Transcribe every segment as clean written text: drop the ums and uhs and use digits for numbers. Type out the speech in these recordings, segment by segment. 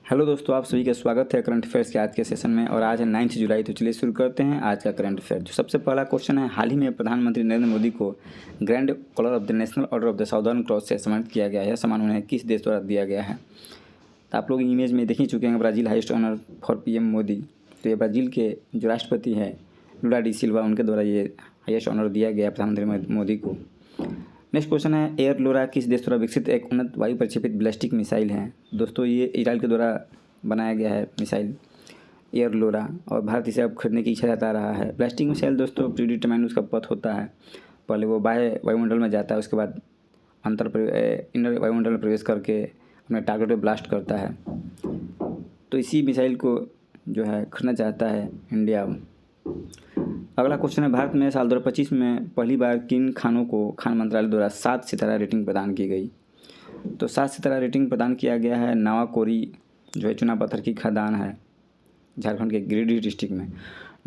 Hello दोस्तों, आप सभी का स्वागत है करंट अफेयर्स के आज के सेशन में। और आज है 9 जुलाई। तो चलिए शुरू करते हैं आज का करंट अफेयर। जो सबसे पहला क्वेश्चन है, हाल ही में प्रधानमंत्री नरेंद्र मोदी को Grand Collar of the National Order of the Southern Cross से सम्मानित किया गया है। यह सम्मान उन्हें किस देश द्वारा दिया गया है? तो आप लोग इमेज में देख ही चुके हैं, Brazil highest honour for PM Modi. तो ये ब्राज़ील के जो राष्ट्रपति हैं लुला डी सिल्वा, उनके द्वारा ये हाईएस्ट ऑनर दिया गया है प्रधानमंत्री मोदी को। नेक्स्ट क्वेश्चन है, एयर लोरा किस देश द्वारा विकसित एक उन्नत वायु प्रक्षेपित बैलिस्टिक मिसाइल है? दोस्तों ये इजराइल के द्वारा बनाया गया है मिसाइल एयर लोरा, और भारत इसे अब खरीदने की इच्छा जता रहा है। बैलिस्टिक मिसाइल दोस्तों प्रीडिटरमाइंड उसका पथ होता है, पहले वो बाह्य वायुमंडल में जाता है, उसके बाद इनर वायुमंडल में प्रवेश करके अपने टारगेट पर ब्लास्ट करता है। तो इसी मिसाइल को जो है खरीदना चाहता है इंडिया। अगला क्वेश्चन है, भारत में साल 2025 में पहली बार किन खानों को खान मंत्रालय द्वारा 7 सितारा रेटिंग प्रदान की गई? तो 7 सितारा रेटिंग प्रदान किया गया है नावाकोरी, जो है चुना पत्थर की खदान है झारखंड के गिरिडीह डिस्ट्रिक्ट में।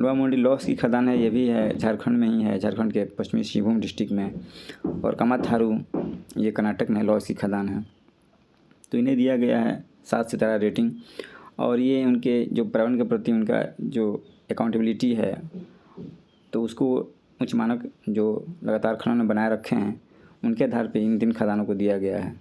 लोहा मुंडी लॉस की खदान है, ये भी है झारखंड में ही है, झारखंड के पश्चिमी सिंहभूम डिस्ट्रिक्ट में। और कामाथारू ये कर्नाटक में लॉस की खदान है। तो इन्हें दिया गया है 7 सितारा रेटिंग। और ये उनके जो पर्यावरण के प्रति उनका जो अकाउंटेबिलिटी है, तो उसको उच्च मानक जो लगातार खनन बनाए रखे हैं, उनके आधार पे इन 3 खदानों को दिया गया है।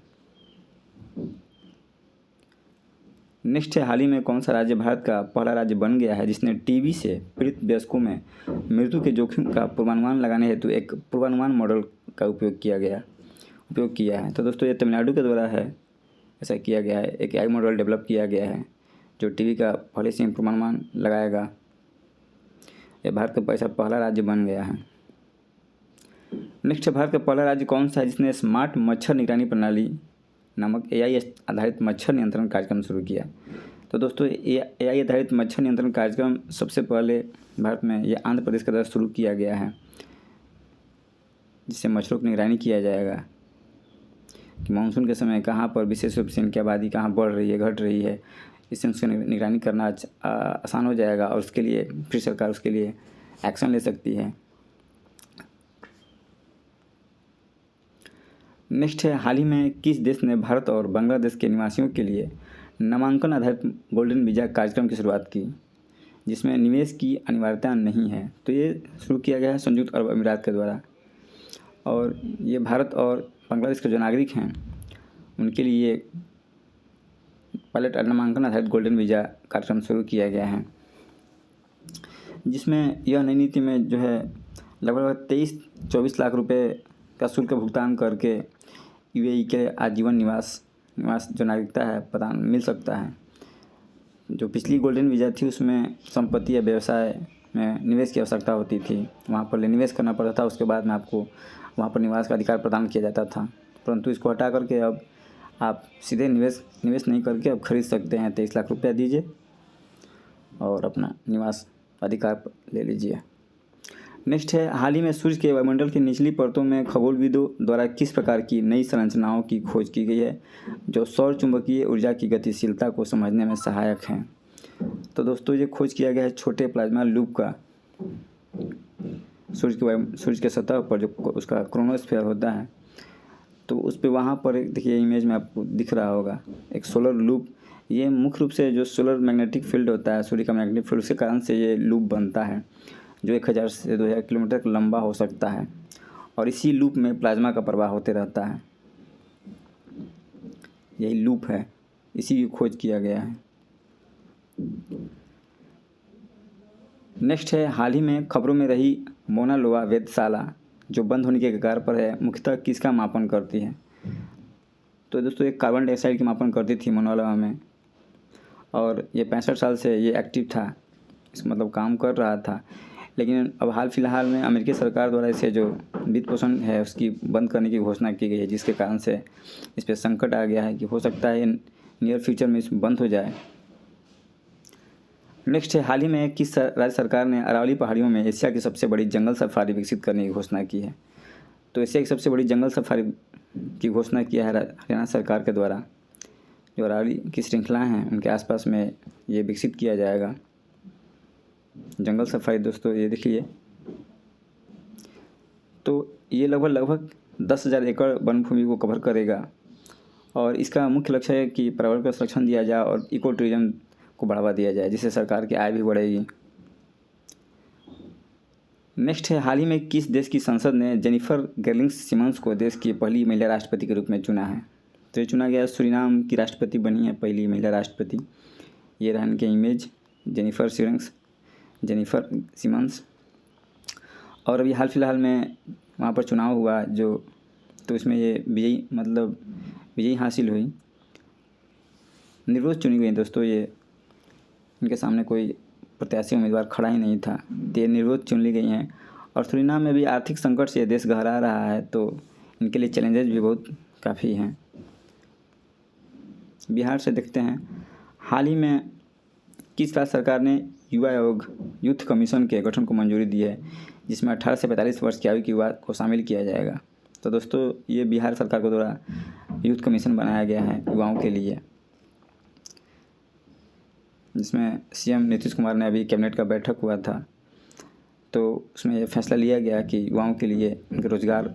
नेक्स्ट है, हाल ही में कौन सा राज्य भारत का पहला राज्य बन गया है जिसने टीबी से पीड़ित वयस्कों में मृत्यु के जोखिम का पूर्वानुमान लगाने हेतु एक पूर्वानुमान मॉडल का उपयोग किया है? तो दोस्तों ये तमिलनाडु के द्वारा है, ऐसा किया गया है। एक AI मॉडल डेवलप किया गया है जो टीबी का पहले से पूर्वानुमान लगाएगा। यह भारत का पैसा पहला राज्य बन गया है। नेक्स्ट है, भारत का पहला राज्य कौन सा है जिसने स्मार्ट मच्छर निगरानी प्रणाली नामक AI आधारित मच्छर नियंत्रण कार्यक्रम शुरू किया? तो दोस्तों AI आधारित मच्छर नियंत्रण कार्यक्रम सबसे पहले भारत में ये आंध्र प्रदेश के द्वारा शुरू किया गया है, जिससे मच्छरों की निगरानी किया जाएगा कि मानसून के समय कहाँ पर विशेष रूप से इनकी आबादी कहाँ बढ़ रही है, घट रही है। इससे उसकी निगरानी करना आसान हो जाएगा और उसके लिए फिर सरकार उसके लिए एक्शन ले सकती है। नेक्स्ट है, हाल ही में किस देश ने भारत और बांग्लादेश के निवासियों के लिए नामांकन आधारित गोल्डन वीज़ा कार्यक्रम की शुरुआत की, जिसमें निवेश की अनिवार्यता नहीं है? तो ये शुरू किया गया है संयुक्त अरब अमीरात के द्वारा। और ये भारत और बांग्लादेश के जो नागरिक हैं उनके लिए पायलट नामांकन आधारित गोल्डन वीज़ा कार्यक्रम शुरू किया गया है, जिसमें यह नई नीति में जो है लगभग 23-24 लाख रुपए का शुल्क भुगतान करके UAE के आजीवन निवास जो नागरिकता है प्रदान मिल सकता है। जो पिछली गोल्डन वीज़ा थी उसमें संपत्ति या व्यवसाय में निवेश की आवश्यकता होती थी, वहाँ पर निवेश करना पड़ता था, उसके बाद में आपको वहाँ पर निवास का अधिकार प्रदान किया जाता था। परंतु इसको हटा करके अब आप सीधे निवेश नहीं करके अब खरीद सकते हैं। 23 लाख रुपया दीजिए और अपना निवास अधिकार ले लीजिए। नेक्स्ट है, हाल ही में सूर्य के वायुमंडल की निचली परतों में खगोलविदों द्वारा किस प्रकार की नई संरचनाओं की खोज की गई है जो सौर चुंबकीय ऊर्जा की गतिशीलता को समझने में सहायक हैं? तो दोस्तों ये खोज किया गया है छोटे प्लाज्मा लूप का। सूर्य के सतह पर जो उसका क्रोनोस्फीयर होता है, तो उस पर वहाँ पर देखिए इमेज में आपको दिख रहा होगा एक सोलर लूप। ये मुख्य रूप से जो सोलर मैग्नेटिक फील्ड होता है, सूर्य का मैग्नेटिक फील्ड, उसके कारण से ये लूप बनता है जो 1000 से 2000 किलोमीटर लंबा हो सकता है। और इसी लूप में प्लाज्मा का प्रवाह होते रहता है। यही लूप है, इसी की खोज किया गया है। नेक्स्ट है, हाल ही में खबरों में रही मोना लोआ वेधशाला जो बंद होने के कगार पर है, मुख्यतः किसका मापन करती है? तो दोस्तों एक कार्बन डाइऑक्साइड की मापन करती थी मोना लोआ में, और ये 65 साल से ये एक्टिव था, इसका मतलब काम कर रहा था। लेकिन अब हाल फिलहाल में अमेरिकी सरकार द्वारा इसे जो वित्त पोषण है उसकी बंद करने की घोषणा की गई है, जिसके कारण से इस पर संकट आ गया है कि हो सकता है नियर फ्यूचर में इस बंद हो जाए। नेक्स्ट है, हाल ही में किस राज्य सरकार ने अरावली पहाड़ियों में एशिया की सबसे बड़ी जंगल सफारी विकसित करने की घोषणा की है? तो एशिया की सबसे बड़ी जंगल सफारी की घोषणा किया है हरियाणा सरकार के द्वारा। जो अरावली की श्रृंखला हैं उनके आसपास में ये विकसित किया जाएगा जंगल सफारी। दोस्तों ये देखिए, तो ये लगभग 10,000 एकड़ वन भूमि को कवर करेगा और इसका मुख्य लक्ष्य है कि पर्यावरण का संरक्षण दिया जाए और इको टूरिज्म को बढ़ावा दिया जाए, जिससे सरकार की आय भी बढ़ेगी। नेक्स्ट है, हाल ही में किस देश की संसद ने जेनिफर गेर्लिंग सिमन्स को देश की पहली महिला राष्ट्रपति के रूप में चुना है? तो ये चुना गया, सूरीनाम की राष्ट्रपति बनी है पहली महिला राष्ट्रपति। ये रहा इनके इमेज, जेनिफर सिमन्स। और अभी हाल फिलहाल में वहाँ पर चुनाव हुआ जो, तो इसमें ये विजयी हासिल हुई, निर्विरोध चुनी गई। दोस्तों ये इनके सामने कोई प्रत्याशी उम्मीदवार खड़ा ही नहीं था, ये निर्विरोध चुन ली गई हैं। और सूरीनाम में भी आर्थिक संकट से देश घबरा रहा है, तो इनके लिए चैलेंजेस भी बहुत काफ़ी हैं। बिहार से देखते हैं, हाल ही में किस राज्य सरकार ने युवा आयोग यूथ कमीशन के गठन को मंजूरी दी है, जिसमें 18 से 45 वर्ष की आयु के युवा को शामिल किया जाएगा? तो दोस्तों ये बिहार सरकार के द्वारा यूथ कमीशन बनाया गया है युवाओं के लिए, जिसमें सीएम नीतीश कुमार ने अभी कैबिनेट का बैठक हुआ था, तो उसमें यह फैसला लिया गया कि युवाओं के लिए, उनके रोज़गार,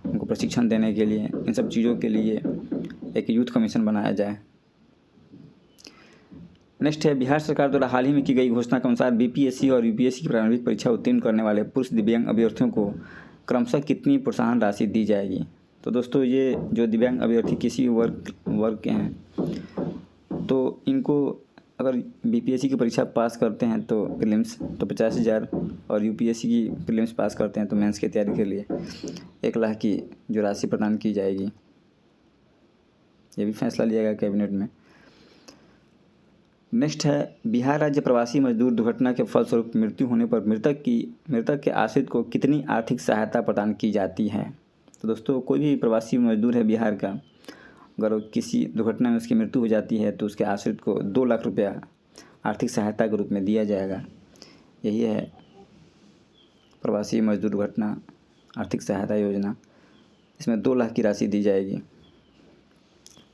उनको प्रशिक्षण देने के लिए, इन सब चीज़ों के लिए एक यूथ कमीशन बनाया जाए। नेक्स्ट है, बिहार सरकार द्वारा हाल ही में की गई घोषणा के अनुसार बीपीएससी और यूपीएससी की प्रारंभिक परीक्षा उत्तीर्ण करने वाले पुरुष दिव्यांग अभ्यर्थियों को क्रमशः कितनी प्रोत्साहन राशि दी जाएगी? तो दोस्तों ये जो दिव्यांग अभ्यर्थी किसी वर्ग के हैं, तो इनको अगर बीपीएससी की परीक्षा पास करते हैं तो प्रीलिम्स तो 50,000, और यूपीएससी की प्रीलिम्स पास करते हैं तो मेंस की तैयारी के लिए 1 लाख की जो राशि प्रदान की जाएगी। ये भी फैसला लिया गया कैबिनेट में। नेक्स्ट है, बिहार राज्य प्रवासी मजदूर दुर्घटना के फलस्वरूप मृत्यु होने पर मृतक के आश्रित को कितनी आर्थिक सहायता प्रदान की जाती है? तो दोस्तों कोई भी प्रवासी मजदूर है बिहार का, अगर किसी दुर्घटना में उसकी मृत्यु हो जाती है तो उसके आश्रित को 2 लाख रुपया आर्थिक सहायता के रूप में दिया जाएगा। यही है प्रवासी मजदूर दुर्घटना आर्थिक सहायता योजना। इसमें 2 लाख की राशि दी जाएगी,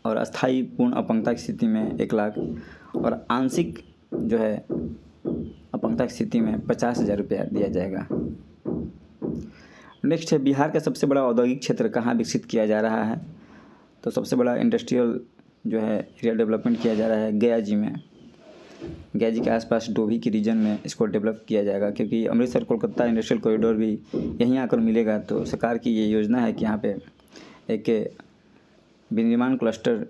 और अस्थायी पूर्ण अपंगता की स्थिति में 1 लाख, और आंशिक जो है अपंगता की स्थिति में 50,000 रुपया दिया जाएगा। नेक्स्ट है, बिहार का सबसे बड़ा औद्योगिक क्षेत्र कहाँ विकसित किया जा रहा है? तो सबसे बड़ा इंडस्ट्रियल जो है एरिया डेवलपमेंट किया जा रहा है गया जी में। गया जी के आसपास डोभी की रीजन में इसको डेवलप किया जाएगा, क्योंकि अमृतसर कोलकाता इंडस्ट्रियल कॉरिडोर भी यहीं आकर मिलेगा। तो सरकार की ये योजना है कि यहाँ पे एक विनिर्माण क्लस्टर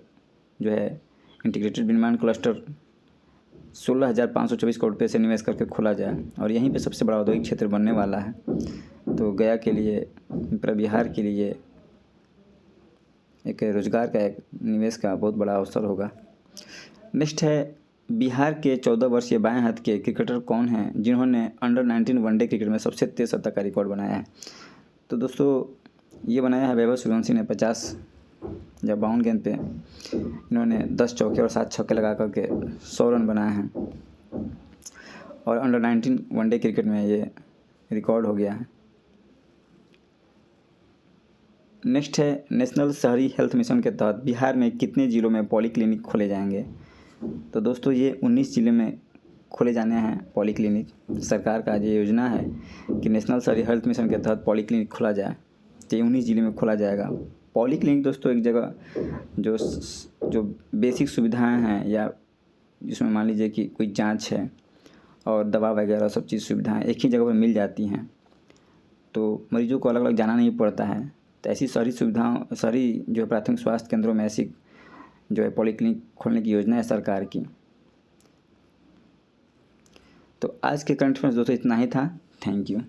जो है इंटीग्रेटेड विनिर्माण क्लस्टर 16,524 करोड़ रुपये से निवेश करके खोला जाए, और यहीं पे सबसे बड़ा औद्योगिक क्षेत्र बनने वाला है। तो गया के लिए, पूरा बिहार के लिए एक रोजगार का, एक निवेश का बहुत बड़ा अवसर होगा। नेक्स्ट है, बिहार के 14 वर्षीय बाएं हाथ के क्रिकेटर कौन हैं जिन्होंने अंडर-19 वनडे क्रिकेट में सबसे तेज शतक का रिकॉर्ड बनाया है? तो दोस्तों ये बनाया है वैभव सूर्यवंशी ने। 52 गेंद पे इन्होंने 10 चौके और 7 छक्के लगा करके 100 रन बनाए हैं, और अंडर-19 वनडे क्रिकेट में ये रिकॉर्ड हो गया है। नेक्स्ट है, नेशनल शहरी हेल्थ मिशन के तहत बिहार में कितने ज़िलों में पॉलीक्लिनिक खोले जाएंगे? तो दोस्तों ये 19 ज़िले में खोले जाने हैं पॉलीक्लिनिक। सरकार का ये योजना है कि नेशनल शहरी हेल्थ मिशन के तहत पॉलीक्लिनिक खोला जाए, तो 19 ज़िले में खोला जाएगा। पॉलीक्लिनिक दोस्तों एक जगह जो बेसिक सुविधाएं हैं, या जिसमें मान लीजिए कि कोई जांच है और दवा वगैरह सब चीज़ सुविधाएं एक ही जगह पर मिल जाती हैं, तो मरीजों को अलग अलग जाना नहीं पड़ता है। तो ऐसी सारी सुविधाओं, सारी जो प्राथमिक स्वास्थ्य केंद्रों में ऐसी जो है पॉलीक्लिनिक खोलने की योजना है सरकार की। तो आज के करंट अफेयर्स दोस्तों इतना ही था। Thank you.